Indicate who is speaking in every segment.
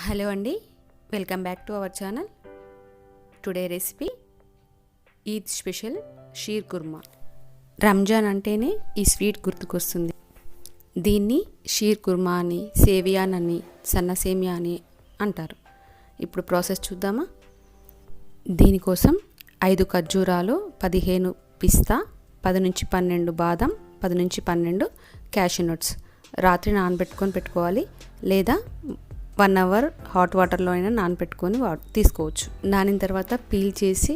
Speaker 1: Hello అండి, welcome back to our channel. Today recipe Eid special sheer khurma. Ramzan అంటేనే ఈ స్వీట్ గుర్తుకొస్తుంది. దీన్ని షీర్ కుర్మా అని, సేవియాన్ అని, సన్న సేమియా అని అంటారు. ఇప్పుడు ప్రాసెస్ చూద్దామా. దీనికోసం 5 ఖర్జూరాలు, 15 పిస్తా, 10 నుంచి 12 బాదం, 10 నుంచి 12 క్యాషూ నట్స్ రాత్రి నానబెట్టుకొని పెట్టుకోవాలి. లేదా 1 అవర్ హాట్ వాటర్లో అయినా నానబెట్టుకొని తీసుకోవచ్చు. నానిన తర్వాత పీల్ చేసి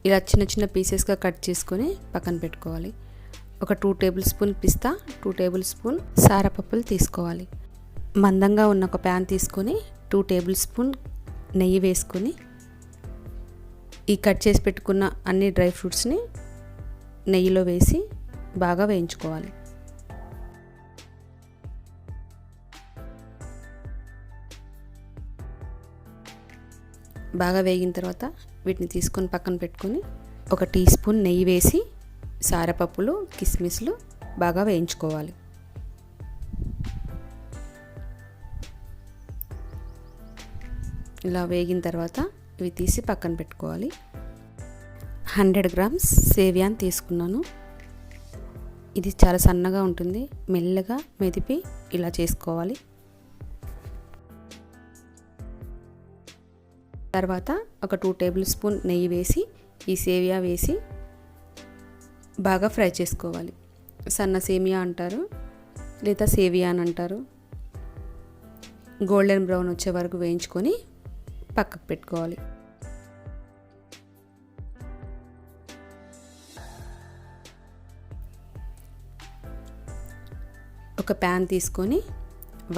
Speaker 1: ఇలా చిన్న చిన్న పీసెస్గా కట్ చేసుకొని పక్కన పెట్టుకోవాలి. ఒక 2 టేబుల్ స్పూన్ పిస్తా, 2 టేబుల్ స్పూన్ సారపప్పులు తీసుకోవాలి. మందంగా ఉన్న ఒక ప్యాన్ తీసుకొని 2 టేబుల్ స్పూన్ నెయ్యి వేసుకొని ఈ కట్ చేసి పెట్టుకున్న అన్ని డ్రై ఫ్రూట్స్ని నెయ్యిలో వేసి బాగా వేయించుకోవాలి. బాగా వేగిన తర్వాత వీటిని తీసుకొని పక్కన పెట్టుకొని 1 టీ స్పూన్ నెయ్యి వేసి సారపప్పులు, కిస్మిస్లు బాగా వేయించుకోవాలి. ఇలా వేగిన తర్వాత ఇవి తీసి పక్కన పెట్టుకోవాలి. 100 గ్రామ్స్ సేవియాన్ తీసుకున్నాను. ఇది చాలా సన్నగా ఉంటుంది. మెల్లగా మెదిపి ఇలా చేసుకోవాలి. తర్వాత ఒక 2 టేబుల్ స్పూన్ నెయ్యి వేసి ఈ సేమియా వేసి బాగా ఫ్రై చేసుకోవాలి. సన్న సేమియా అంటారు, లేదా సేవియా అని అంటారు. గోల్డెన్ బ్రౌన్ వచ్చే వరకు వేయించుకొని పక్కకు పెట్టుకోవాలి. ఒక ప్యాన్ తీసుకొని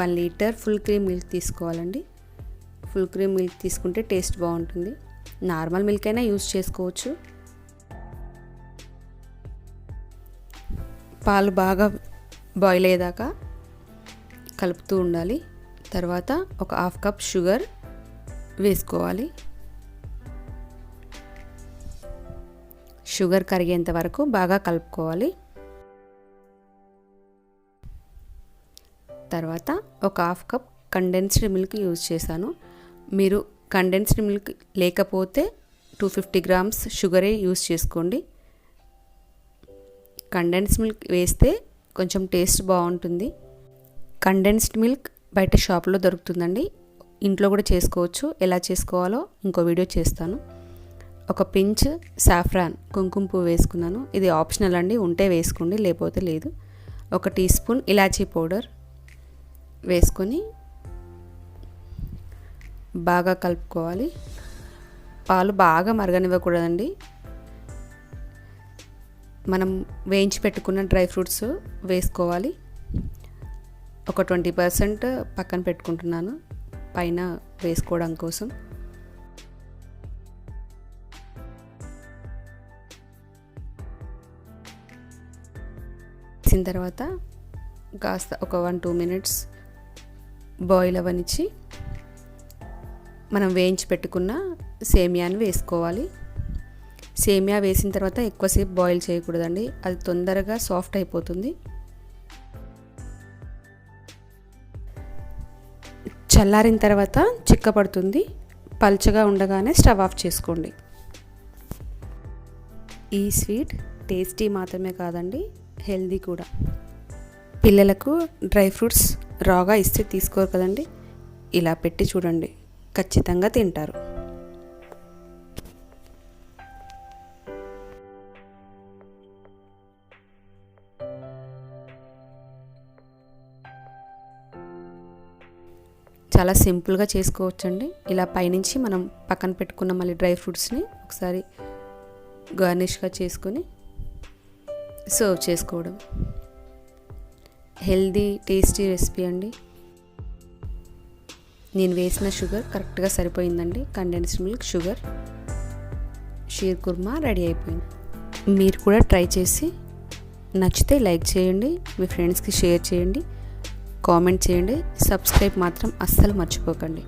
Speaker 1: 1 లీటర్ ఫుల్ క్రీమ్ మిల్క్ తీసుకోవాలండి. ఫుల్ క్రీమ్ మిల్క్ తీసుకుంటే టేస్ట్ బాగుంటుంది. నార్మల్ మిల్క్ అయినా యూజ్ చేసుకోవచ్చు. పాలు బాగా బాయిల్ అయ్యేదాకా కలుపుతూ ఉండాలి. తర్వాత ఒక 1/2 కప్ షుగర్ వేసుకోవాలి. షుగర్ కరిగేంత వరకు బాగా కలుపుకోవాలి. తర్వాత ఒక 1/2 కప్ కండెన్స్డ్ మిల్క్ యూజ్ చేశాను. మీరు కండెన్స్డ్ మిల్క్ లేకపోతే 250 గ్రామ్స్ షుగరే యూజ్ చేసుకోండి. కండెన్స్డ్ మిల్క్ వేస్తే కొంచెం టేస్ట్ బాగుంటుంది. కండెన్స్డ్ మిల్క్ బయట షాప్లో దొరుకుతుందండి. ఇంట్లో కూడా చేసుకోవచ్చు. ఎలా చేసుకోవాలో ఇంకో వీడియో చేస్తాను. ఒక పించ్ సాఫ్రాన్ కుంకుమ పువ్వు వేసుకున్నాను. ఇది ఆప్షనల్ అండి, ఉంటే వేసుకోండి, లేకపోతే లేదు. 1 టీ స్పూన్ ఇలాచీ పౌడర్ వేసుకొని బాగా కలుపుకోవాలి. పాలు బాగా మరగనివ్వకూడదండి. మనం వేయించి పెట్టుకున్న డ్రై ఫ్రూట్స్ వేసుకోవాలి. ఒక 20% పక్కన పెట్టుకుంటున్నాను పైన వేసుకోవడం కోసం. వేసిన తర్వాత కాస్త ఒక 1-2 మినిట్స్ బాయిల్ అవ్వనిచ్చి మనం వేయించి పెట్టుకున్న సేమియాని వేసుకోవాలి. సేమియా వేసిన తర్వాత ఎక్కువసేపు బాయిల్ చేయకూడదండి, అది తొందరగా సాఫ్ట్ అయిపోతుంది. చల్లారిన తర్వాత చిక్కపడుతుంది. పల్చగా ఉండగానే స్టవ్ ఆఫ్ చేసుకోండి. ఈ స్వీట్ టేస్టీ మాత్రమే కాదండి, హెల్దీ కూడా. పిల్లలకు డ్రై ఫ్రూట్స్ రాగా ఇస్తే తీసుకోరు కదండి. ఇలా పెట్టి చూడండి, ఖచ్చితంగా తింటారు. చాలా సింపుల్గా చేసుకోవచ్చండి. ఇలా పైనుంచి మనం పక్కన పెట్టుకున్న మళ్ళీ డ్రై ఫ్రూట్స్ని ఒకసారి గార్నిష్గా చేసుకొని సర్వ్ చేసుకోవడం. హెల్దీ టేస్టీ రెసిపీ అండి. నేను వేసిన షుగర్ కరెక్ట్గా సరిపోయిందండి. Condensed milk, sugar, sheer khurma ready అయిపోయింది. మీరు కూడా ట్రై చేసి నచ్చితే లైక్ చేయండి, మీ ఫ్రెండ్స్కి షేర్ చేయండి, కామెంట్ చేయండి. సబ్స్క్రైబ్ మాత్రం అస్సలు మర్చిపోకండి.